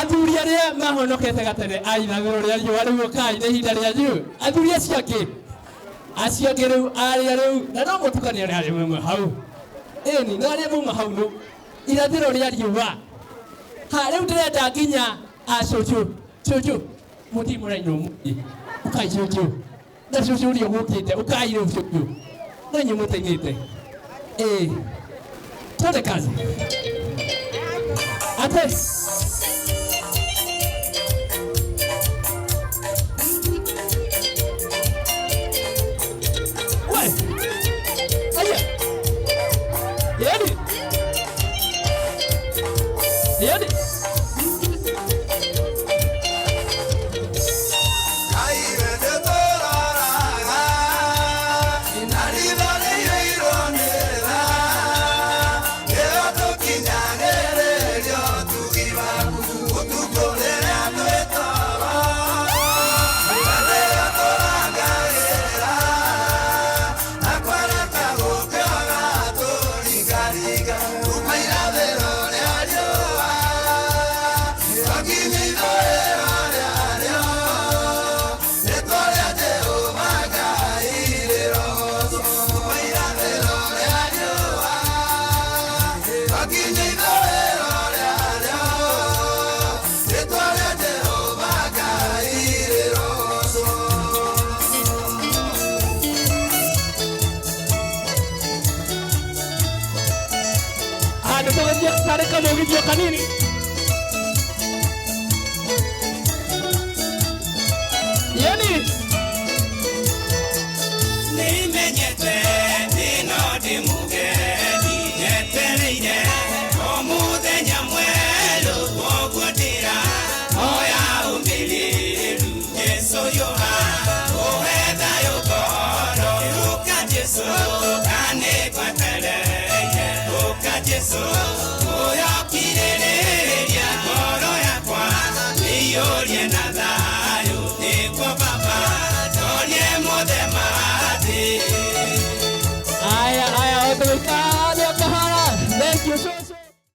athuri aria mahonokete gatene aithagiro ria riu ariu kai ne hinda ria riu athuri acio angĩ rĩu aria rĩu na no mũtukania arĩa mwe hau ĩni na arĩa mauma hau no irathĩro rĩa riũa ha rĩu ndĩrenda nginya cucu mũthi mũraina ũmũthĩ ũkai cucu na cucu ũrĩa ũgũkĩte ũkai rĩu cucu no inyuĩ mũteng'ĩte twende kazi ate Yani Sareka mau video kan ini. Ya nih.